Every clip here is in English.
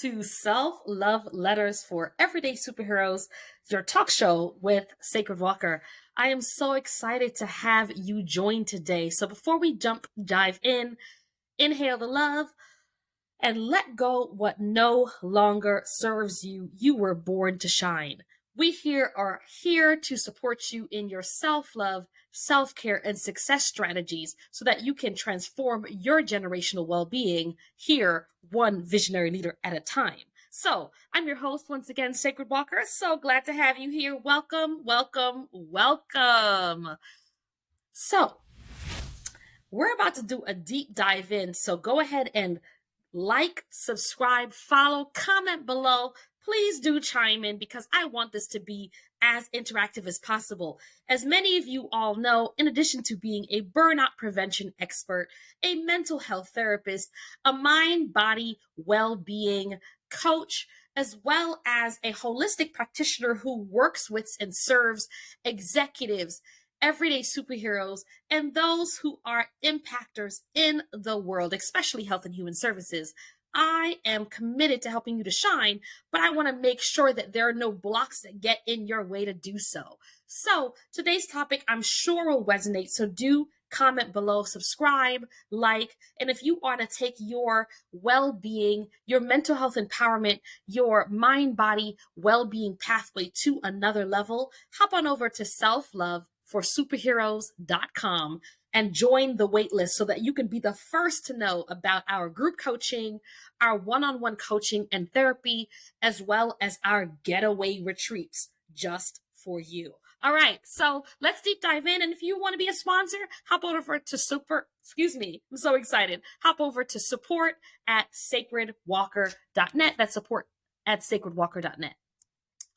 to Self-Love Letters for Everyday Superheroes, your talk show with Sacred Walker. I am so excited to have you join today. So before we dive in, inhale the love and let go what no longer serves you. You were born to shine. We here are here to support you in your self-love, self-care, and success strategies so that you can transform your generational well-being here, one visionary leader at a time. So I'm your host once again, Sacred Walker. So glad to have you here. Welcome, welcome, welcome. So we're about to do a deep dive in. So go ahead and like, subscribe, follow, comment below. Please do chime in because I want this to be as interactive as possible. As many of you all know, in addition to being a burnout prevention expert, a mental health therapist, a mind-body well-being coach, as well as a holistic practitioner who works with and serves executives, everyday superheroes, and those who are impactors in the world, especially health and human services. I am committed to helping you to shine, but I want to make sure that there are no blocks that get in your way to do so. So today's topic, I'm sure will resonate. So do comment below, subscribe, like, and if you want to take your well-being, your mental health empowerment, your mind-body well-being pathway to another level, hop on over to selfloveforsuperheroes.com and join the waitlist so that you can be the first to know about our group coaching, our one-on-one coaching and therapy, as well as our getaway retreats just for you. All right, so let's deep dive in. And if you want to be a sponsor, hop over to I'm so excited. Hop over to support@sacredwalker.net. That's support@sacredwalker.net.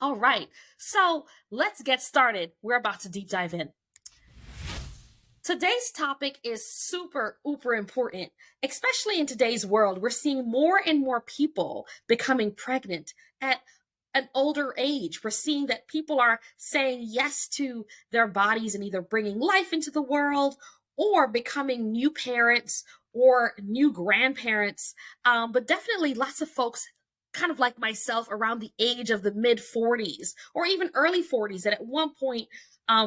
All right, so let's get started. We're about to deep dive in. Today's topic is super important, especially in today's world. We're seeing more and more people becoming pregnant at an older age. We're seeing that people are saying yes to their bodies and either bringing life into the world or becoming new parents or new grandparents. But definitely lots of folks kind of like myself around the age of the mid 40s or even early 40s that at one point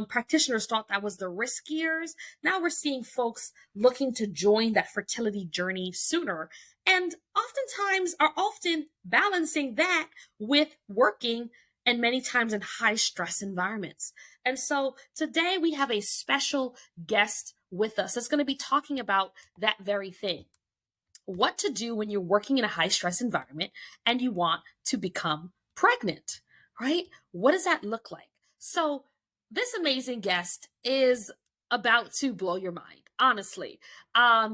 practitioners thought that was the risk years. Now we're seeing folks looking to join that fertility journey sooner and oftentimes are often balancing that with working and many times in high stress environments. And so today we have a special guest with us that's going to be talking about that very thing. What to do when you're working in a high stress environment and you want to become pregnant, right? What does that look like? So this amazing guest is about to blow your mind, honestly.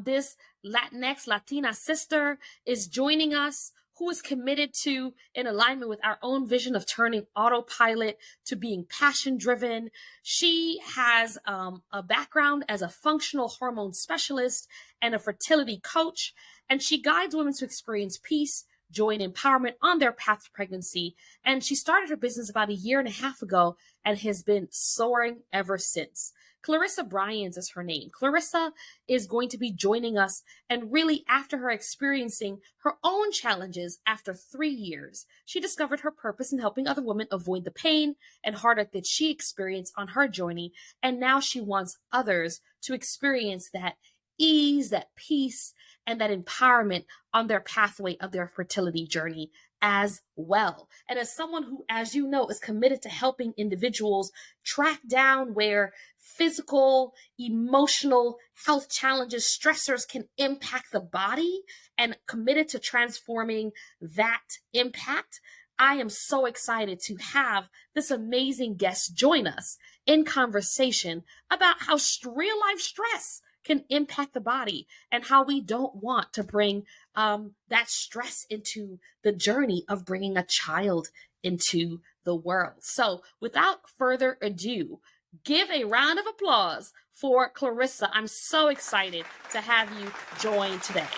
This Latinx Latina sister is joining us who is committed to, in alignment with our own vision of turning autopilot to being passion-driven. She has a background as a functional hormone specialist and a fertility coach, and she guides women to experience peace, joy, and empowerment on their path to pregnancy. And she started her business about 1.5 years ago and has been soaring ever since. Clarissa Briones is her name. Clarissa is going to be joining us, and really after her experiencing her own challenges after 3 years, she discovered her purpose in helping other women avoid the pain and heartache that she experienced on her journey. And now she wants others to experience that ease, that peace, and that empowerment on their pathway of their fertility journey as well. And as someone who, as you know, is committed to helping individuals track down where physical, emotional health challenges, stressors can impact the body, and committed to transforming that impact, I am so excited to have this amazing guest join us in conversation about how real life stress can impact the body and how we don't want to bring that stress into the journey of bringing a child into the world. So without further ado, give a round of applause for Clarissa. I'm so excited to have you join today.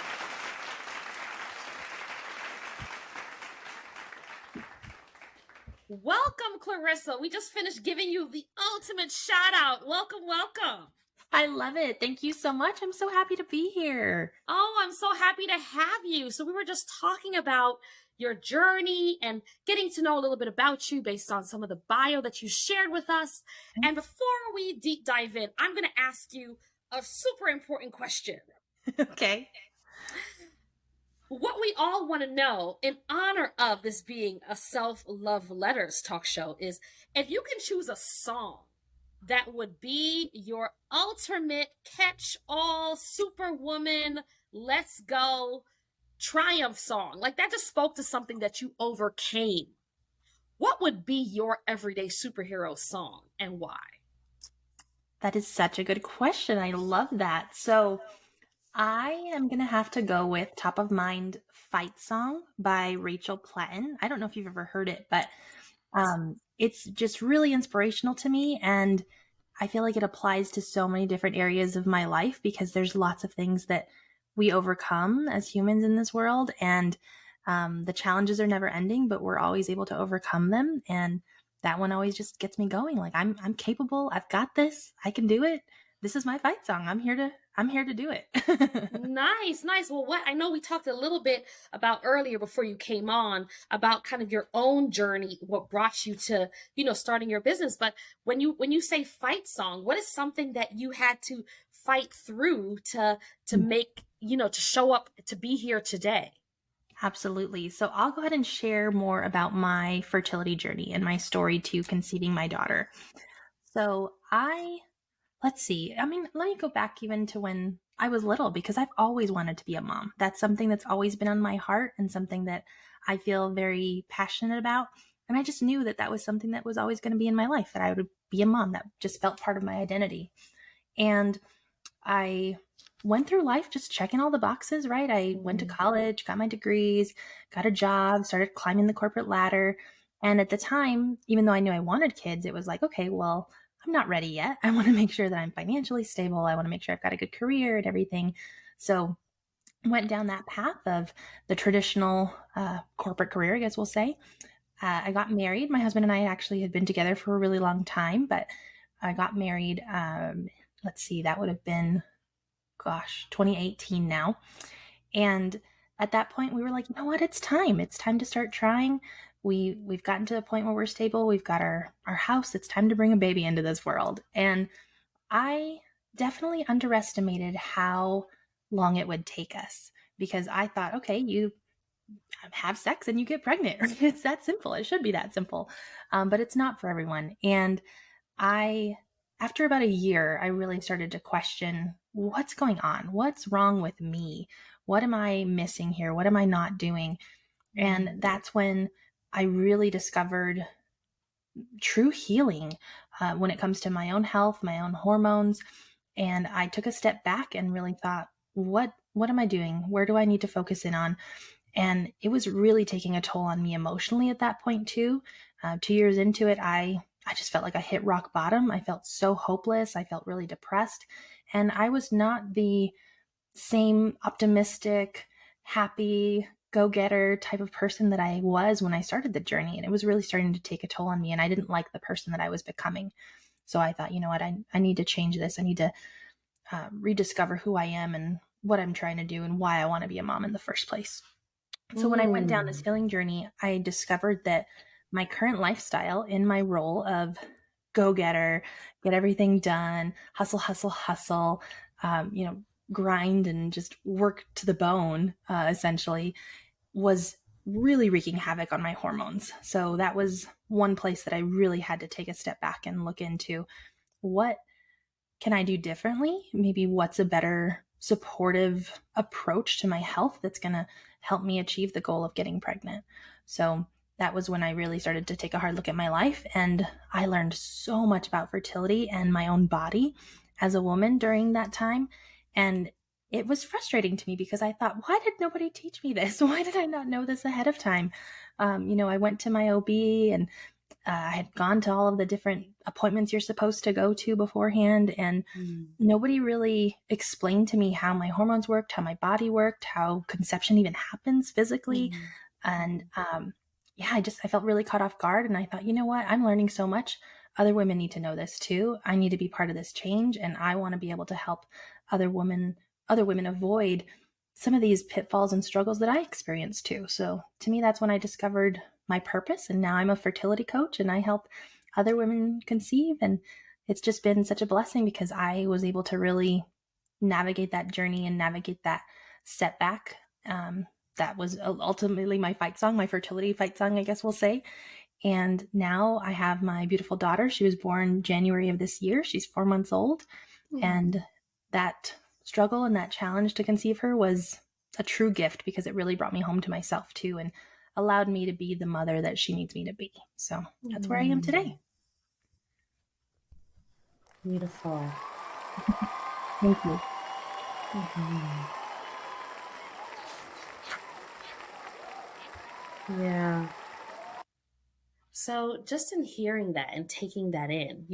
Welcome, Clarissa. We just finished giving you the ultimate shout out. Welcome, welcome. I love it. Thank you so much. I'm so happy to be here. Oh, I'm so happy to have you. So we were just talking about, your journey and getting to know a little bit about you based on some of the bio that you shared with us. And before we deep dive in, I'm going to ask you a super important question. Okay. What we all want to know in honor of this being a self-love letters talk show is if you can choose a song that would be your ultimate catch-all superwoman, let's go triumph song, like that just spoke to something that you overcame, what would be your everyday superhero song and why? That is such a good question. I love that. So I am going to have to go with top of mind Fight Song by Rachel Platten. I don't know if you've ever heard it, but it's just really inspirational to me. And I feel like it applies to so many different areas of my life because there's lots of things that we overcome as humans in this world. And the challenges are never ending, but we're always able to overcome them. And that one always just gets me going. Like I'm capable. I've got this. I can do it. This is my fight song. I'm here to do it. Nice, nice. Well, what I know we talked a little bit about earlier before you came on about kind of your own journey, what brought you to, starting your business. But when you say fight song, what is something that you had to fight through to make, to show up to be here today? Absolutely. So I'll go ahead and share more about my fertility journey and my story to conceiving my daughter. So let's see. I mean, let me go back even to when I was little because I've always wanted to be a mom. That's something that's always been on my heart and something that I feel very passionate about. And I just knew that that was something that was always going to be in my life, that I would be a mom. That just felt part of my identity. And I went through life just checking all the boxes, right? I went to college, got my degrees, got a job, started climbing the corporate ladder. And at the time, even though I knew I wanted kids, it was like, okay, well, I'm not ready yet. I want to make sure that I'm financially stable. I want to make sure I've got a good career and everything. So went down that path of the traditional corporate career, I guess we'll say. I got married. My husband and I actually had been together for a really long time, but I got married. Let's see, that would have been, 2018 now. And at that point, we were like, you know what? It's time. It's time to start trying. We've gotten to a point where we're stable. We've got our house. It's time to bring a baby into this world. And I definitely underestimated how long it would take us because I thought, okay, you have sex and you get pregnant. Right? It's that simple. It should be that simple. But it's not for everyone. And after about a year, I really started to question what's going on? What's wrong with me? What am I missing here? What am I not doing? And that's when I really discovered true healing when it comes to my own health, my own hormones. And I took a step back and really thought, what am I doing? Where do I need to focus in on? And it was really taking a toll on me emotionally at that point too. 2 years into it, I just felt like I hit rock bottom. I felt so hopeless. I felt really depressed. And I was not the same optimistic, happy, go-getter type of person that I was when I started the journey. And it was really starting to take a toll on me. And I didn't like the person that I was becoming. So I thought, you know what, I need to change this. I need to rediscover who I am and what I'm trying to do and why I want to be a mom in the first place. So when I went down this healing journey, I discovered that my current lifestyle in my role of go-getter, get everything done, hustle, hustle, hustle, grind and just work to the bone, essentially, was really wreaking havoc on my hormones. So that was one place that I really had to take a step back and look into what can I do differently? Maybe what's a better supportive approach to my health that's going to help me achieve the goal of getting pregnant. So that was when I really started to take a hard look at my life. And I learned so much about fertility and my own body as a woman during that time. And it was frustrating to me because I thought, why did nobody teach me this? Why did I not know this ahead of time? I went to my OB and I had gone to all of the different appointments you're supposed to go to beforehand, and nobody really explained to me how my hormones worked, how my body worked, how conception even happens physically. And I felt really caught off guard. And I thought, you know what? I'm learning so much. Other women need to know this too. I need to be part of this change. And I want to be able to help other women avoid some of these pitfalls and struggles that I experienced too. So to me, that's when I discovered my purpose. And now I'm a fertility coach and I help other women conceive. And it's just been such a blessing because I was able to really navigate that journey and navigate that setback. That was ultimately my fight song, my fertility fight song, I guess we'll say. And now I have my beautiful daughter. She was born January of this year. She's 4 months old. And that struggle and that challenge to conceive her was a true gift because it really brought me home to myself too and allowed me to be the mother that she needs me to be. So that's where I am today. Beautiful. Thank you. Yeah. So just in hearing that and taking that in,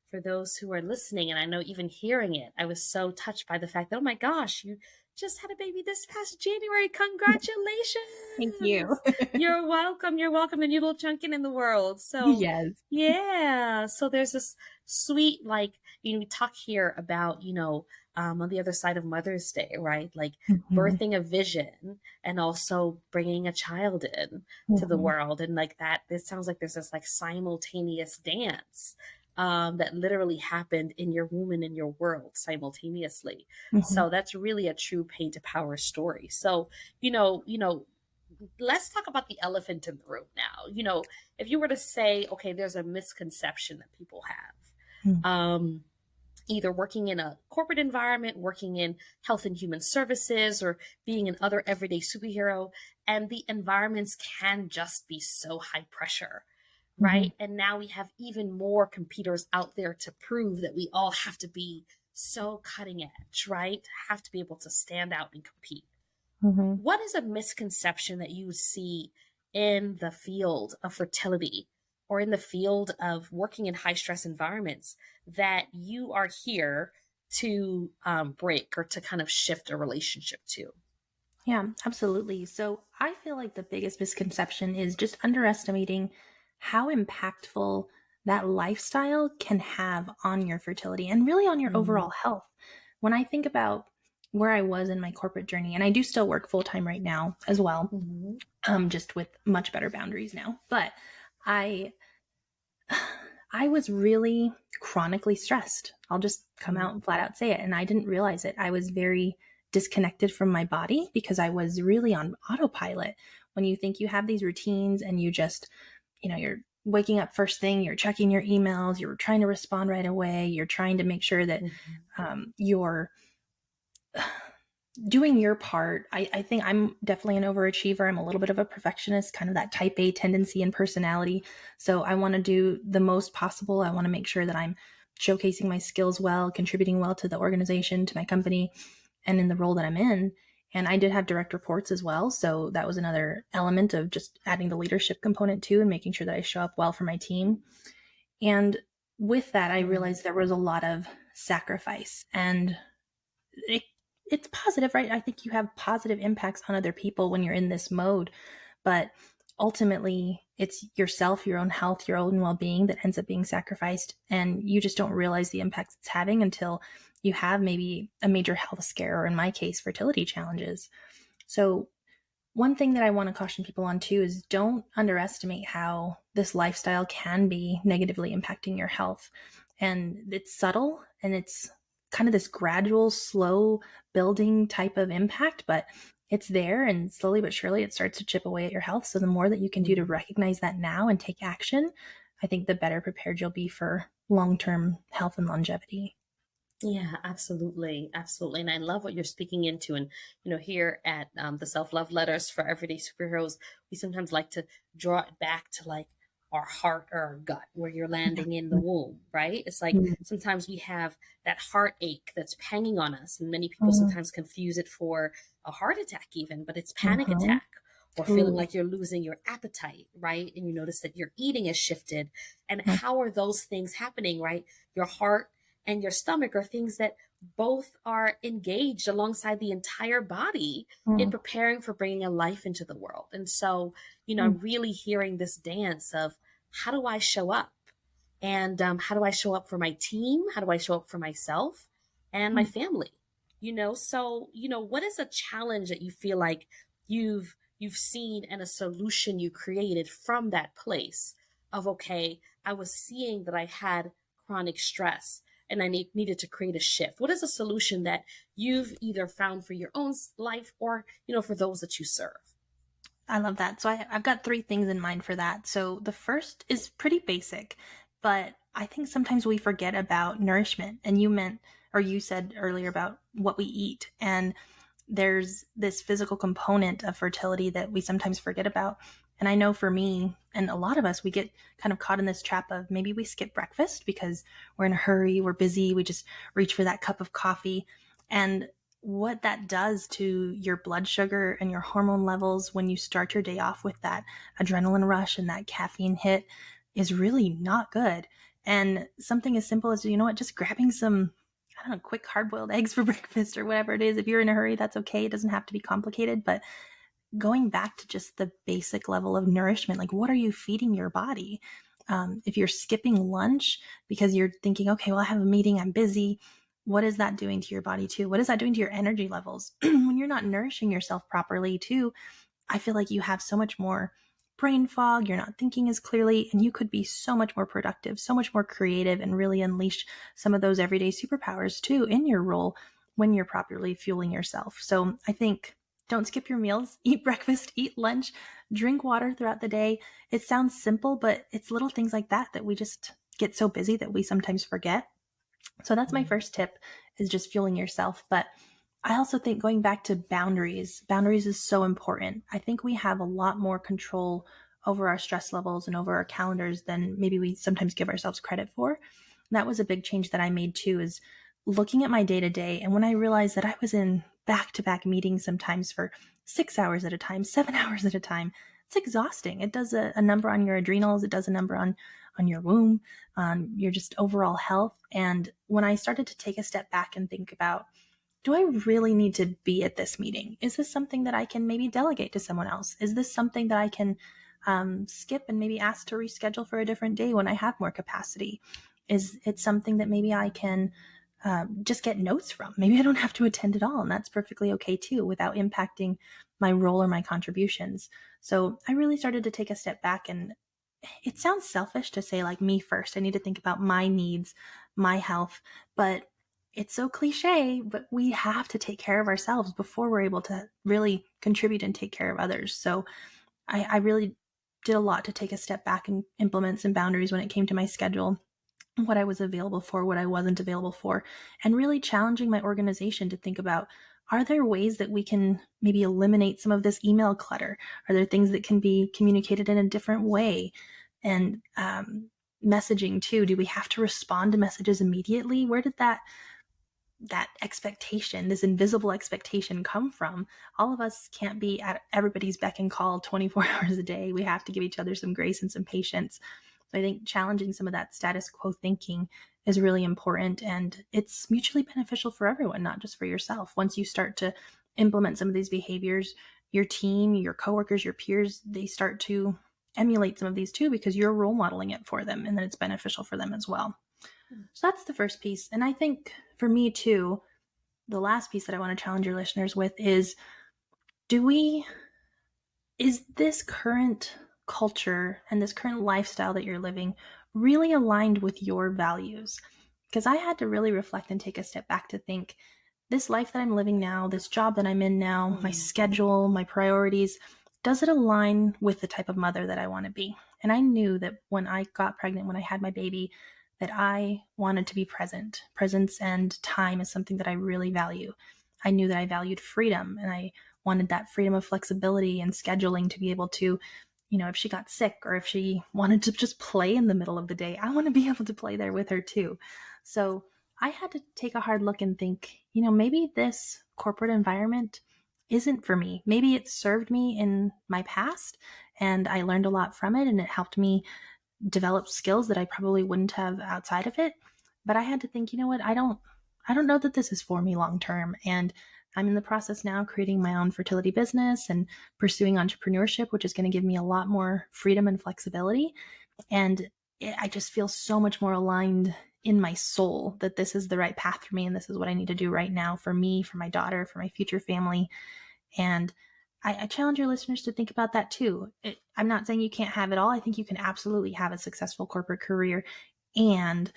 for those who are listening, and I know even hearing it, I was so touched by the fact that, oh my gosh, you just had a baby this past January. Congratulations. Thank you. You're welcome. You're welcome. The new little chunkin in the world. So Yes. yeah. So there's this sweet, we talk here about, on the other side of Mother's Day, right? Like birthing a vision and also bringing a child in to the world. And like that, it sounds like there's this like simultaneous dance that literally happened in your womb and in your world simultaneously. So that's really a true pain to power story. So, let's talk about the elephant in the room now. If you were to say, okay, there's a misconception that people have, either working in a corporate environment, working in health and human services, or being an other everyday superhero, and the environments can just be so high pressure, right? And now we have even more competitors out there to prove that we all have to be so cutting edge, right? Have to be able to stand out and compete. What is a misconception that you see in the field of fertility or in the field of working in high stress environments that you are here to break or to kind of shift a relationship to? Yeah, absolutely. So I feel like the biggest misconception is just underestimating how impactful that lifestyle can have on your fertility and really on your overall health. When I think about where I was in my corporate journey, and I do still work full time right now as well, just with much better boundaries now, but I was really chronically stressed. I'll just come out and flat out say it. And I didn't realize it. I was very disconnected from my body because I was really on autopilot. When you think you have these routines and you just, you're waking up first thing, you're checking your emails, you're trying to respond right away, you're trying to make sure that you're doing your part. I think I'm definitely an overachiever. I'm a little bit of a perfectionist, kind of that type A tendency and personality. So I want to do the most possible. I want to make sure that I'm showcasing my skills well, contributing well to the organization, to my company, and in the role that I'm in. And I did have direct reports as well. So that was another element of just adding the leadership component too and making sure that I show up well for my team. And with that, I realized there was a lot of sacrifice, and it's positive, right? I think you have positive impacts on other people when you're in this mode, but ultimately it's yourself, your own health, your own well-being that ends up being sacrificed. And you just don't realize the impacts it's having until you have maybe a major health scare, or in my case, fertility challenges. So one thing that I want to caution people on too is don't underestimate how this lifestyle can be negatively impacting your health. And it's subtle and it's kind of this gradual, slow building type of impact, but it's there, and slowly but surely it starts to chip away at your health. So the more that you can do to recognize that now and take action, I think the better prepared you'll be for long-term health and longevity. Yeah, absolutely. Absolutely. And I love what you're speaking into. And, here at the Self-Love Letters for Everyday Superheroes, we sometimes like to draw it back to like our heart or our gut where you're landing in the womb, right? It's like sometimes we have that heartache that's hanging on us. And many people sometimes confuse it for a heart attack even, but it's panic attack, or feeling like you're losing your appetite, right? And you notice that your eating has shifted. And how are those things happening, right? Your heart and your stomach are things that both are engaged alongside the entire body in preparing for bringing a life into the world. And so, I'm really hearing this dance of how do I show up? And how do I show up for my team? How do I show up for myself and my family? So, what is a challenge that you feel like you've seen and a solution you created from that place of, okay, I was seeing that I had chronic stress and I needed to create a shift. What is a solution that you've either found for your own life or, for those that you serve? I love that. So I've got three things in mind for that. So the first is pretty basic, but I think sometimes we forget about nourishment. And you said earlier about what we eat. And there's this physical component of fertility that we sometimes forget about. And I know for me and a lot of us, we get kind of caught in this trap of maybe we skip breakfast because we're in a hurry, we're busy, we just reach for that cup of coffee. And what that does to your blood sugar and your hormone levels when you start your day off with that adrenaline rush and that caffeine hit is really not good. And something as simple as, just grabbing some, I don't know, quick hard-boiled eggs for breakfast or whatever it is. If you're in a hurry, that's okay. It doesn't have to be complicated, but going back to just the basic level of nourishment, like what are you feeding your body? If you're skipping lunch because you're thinking, okay, well, I have a meeting, I'm busy. What is that doing to your body too? What is that doing to your energy levels? When you're not nourishing yourself properly too, I feel like you have so much more brain fog, you're not thinking as clearly, and you could be so much more productive, so much more creative, and really unleash some of those everyday superpowers too in your role when you're properly fueling yourself. So I think don't skip your meals, eat breakfast, eat lunch, drink water throughout the day. It sounds simple, but it's little things like that that we just get so busy that we sometimes forget. So that's my first tip, is just fueling yourself. But I also think going back to boundaries is so important. I think we have a lot more control over our stress levels and over our calendars than maybe we sometimes give ourselves credit for. And that was a big change that I made too, is looking at my day to day. And when I realized that I was in back to back meetings sometimes for 6 hours at a time, 7 hours at a time, it's exhausting. It does a number on your adrenals. It does a number on your womb, on your just overall health. And when I started to take a step back and think about, do I really need to be at this meeting? Is this something that I can maybe delegate to someone else? Is this something that I can skip and maybe ask to reschedule for a different day when I have more capacity? Is it something that maybe I can just get notes from? Maybe I don't have to attend at all, and that's perfectly okay too, without impacting my role or my contributions. So I really started to take a step back, and it sounds selfish to say like me first. I need to think about my needs, my health, but it's so cliche, but we have to take care of ourselves before we're able to really contribute and take care of others. So I really did a lot to take a step back and implement some boundaries when it came to my schedule, what I was available for, what I wasn't available for, and really challenging my organization to think about, are there ways that we can maybe eliminate some of this email clutter? Are there things that can be communicated in a different way? And messaging too, do we have to respond to messages immediately? Where did that expectation, this invisible expectation, come from? All of us can't be at everybody's beck and call 24 hours a day. We have to give each other some grace and some patience. So I think challenging some of that status quo thinking is really important, and it's mutually beneficial for everyone, not just for yourself. Once you start to implement some of these behaviors, your team, your coworkers, your peers, they start to emulate some of these too, because you're role modeling it for them, and then it's beneficial for them as well. So that's the first piece. And I think for me too, the last piece that I want to challenge your listeners with is, is this current culture and this current lifestyle that you're living really aligned with your values? Because I had to really reflect and take a step back to think, this life that I'm living now, this job that I'm in now, my schedule, my priorities, does it align with the type of mother that I want to be? And I knew that when I got pregnant, when I had my baby, that I wanted to be present. Presence and time is something that I really value. I knew that I valued freedom, and I wanted that freedom of flexibility and scheduling to be able to, if she got sick or if she wanted to just play in the middle of the day, I want to be able to play there with her too. So I had to take a hard look and think, maybe this corporate environment isn't for me. Maybe it served me in my past and I learned a lot from it, and it helped me develop skills that I probably wouldn't have outside of it. But I had to think, what, I don't know that this is for me long term. And I'm in the process now creating my own fertility business and pursuing entrepreneurship, which is going to give me a lot more freedom and flexibility. And I just feel so much more aligned in my soul that this is the right path for me and this is what I need to do right now for me, for my daughter, for my future family. And I challenge your listeners to think about that too. I'm not saying you can't have it all. I think you can absolutely have a successful corporate career and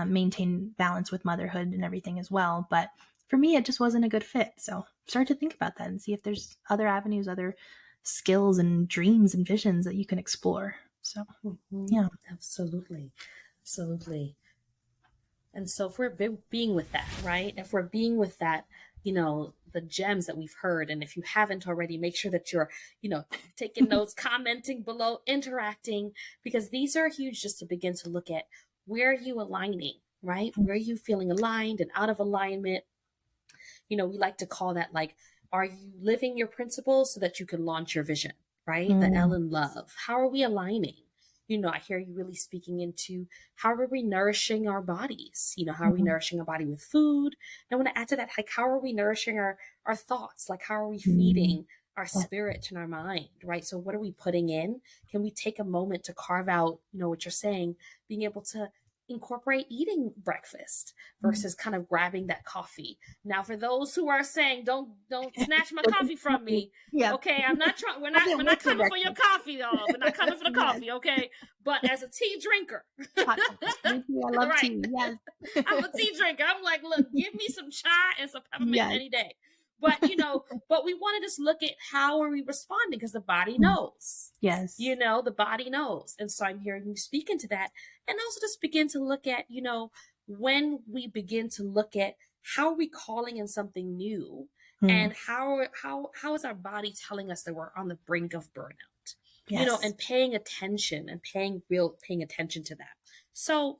maintain balance with motherhood and everything as well. But for me, it just wasn't a good fit. So start to think about that and see if there's other avenues, other skills and dreams and visions that you can explore. So, yeah. Absolutely. Absolutely. And so if we're being with that, right? If we're being with that, the gems that we've heard, and if you haven't already, make sure that you're, taking notes, commenting below, interacting, because these are huge just to begin to look at where are you aligning, right? Where are you feeling aligned and out of alignment? We like to call that like, are you living your principles so that you can launch your vision, right? The L in love. How are we aligning? I hear you really speaking into how are we nourishing our bodies? How are we nourishing our body with food? And I want to add to that, like, how are we nourishing our thoughts? Like, how are we feeding our spirit and our mind, right? So what are we putting in? Can we take a moment to carve out, what you're saying, being able to incorporate eating breakfast versus kind of grabbing that coffee. Now, for those who are saying, don't snatch my coffee from me. Yeah. Okay. I'm not trying. We're not coming for your coffee, though. We're not coming for the coffee. Okay. But as a tea drinker, I love tea. Yes. I'm a tea drinker. I'm like, look, give me some chai and some peppermint any day. But, but we want to just look at how are we responding, because the body knows. Yes. The body knows. And so I'm hearing you speak into that. And also just begin to look at, when we begin to look at how are we calling in something new, and how is our body telling us that we're on the brink of burnout, and paying attention and paying attention to that. So,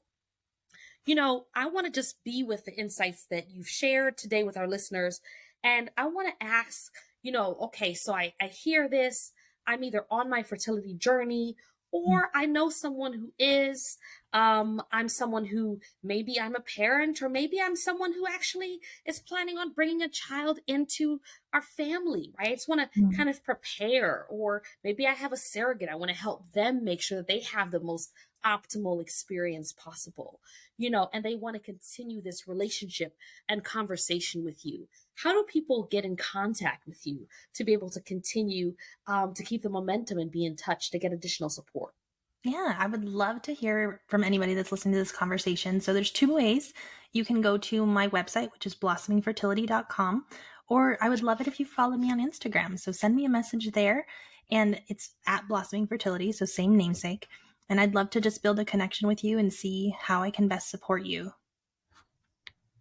I want to just be with the insights that you've shared today with our listeners. And I want to ask, okay, so I hear this, I'm either on my fertility journey, or I know someone who is, I'm someone who maybe I'm a parent, or maybe I'm someone who actually is planning on bringing a child into our family, right? I just want to kind of prepare, or maybe I have a surrogate. I want to help them make sure that they have the most optimal experience possible, and they want to continue this relationship and conversation with you. How do people get in contact with you to be able to continue to keep the momentum and be in touch to get additional support? Yeah, I would love to hear from anybody that's listening to this conversation. So there's two ways. You can go to my website, which is blossomingfertility.com, or I would love it if you follow me on Instagram. So send me a message there, and it's at Blossoming Fertility, so same namesake. And I'd love to just build a connection with you and see how I can best support you.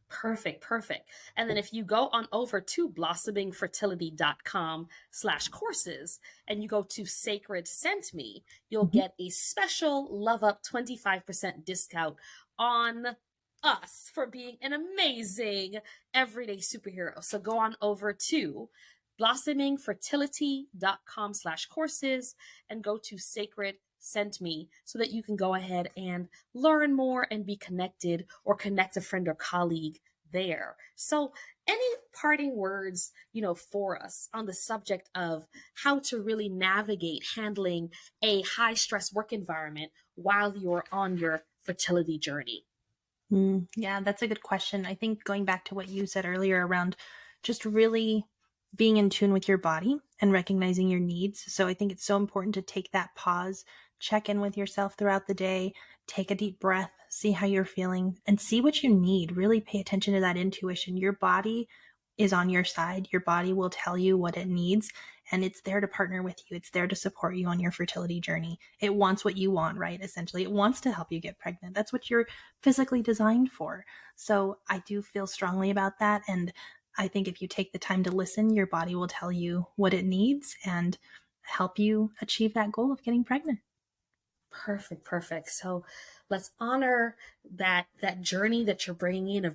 Perfect. And then if you go on over to blossomingfertility.com/courses and you go to Sacred Sent Me, you'll get a special Love Up 25% discount on us for being an amazing everyday superhero. So go on over to blossomingfertility.com/courses and go to Sacred Sent Me so that you can go ahead and learn more and be connected, or connect a friend or colleague there. So any parting words, for us on the subject of how to really navigate handling a high stress work environment while you're on your fertility journey? Yeah, that's a good question. I think going back to what you said earlier around just really being in tune with your body and recognizing your needs. So I think it's so important to take that pause, check in with yourself throughout the day, take a deep breath, see how you're feeling, and see what you need. Really pay attention to that intuition. Your body is on your side. Your body will tell you what it needs, and it's there to partner with you. It's there to support you on your fertility journey. It wants what you want, right? Essentially, it wants to help you get pregnant. That's what you're physically designed for. So I do feel strongly about that. And I think if you take the time to listen, your body will tell you what it needs and help you achieve that goal of getting pregnant. Perfect. So let's honor that journey that you're bringing in, a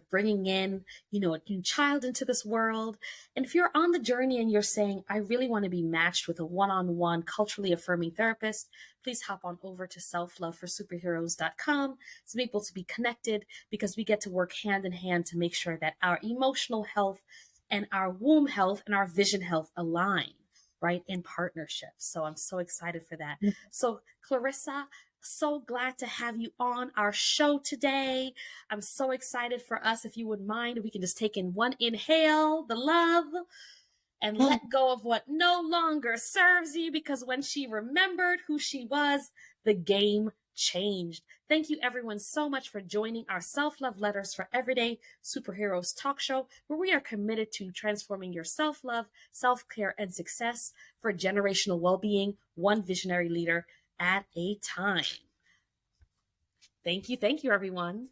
new child into this world. And if you're on the journey and you're saying, I really want to be matched with a one-on-one culturally affirming therapist, please hop on over to selfloveforsuperheroes.com to be able to be connected, because we get to work hand in hand to make sure that our emotional health and our womb health and our vision health align, right, in partnership. So I'm so excited for that. So Clarissa, So glad to have you on our show today. I'm so excited for us. If you would mind, we can just take in one inhale, the love, and let go of what no longer serves you, because when she remembered who she was, the game changed. Thank you, everyone, so much for joining our Self-Love Letters for Everyday Superheroes talk show, where we are committed to transforming your self-love, self-care, and success for generational well-being, one visionary leader at a time. Thank you, everyone.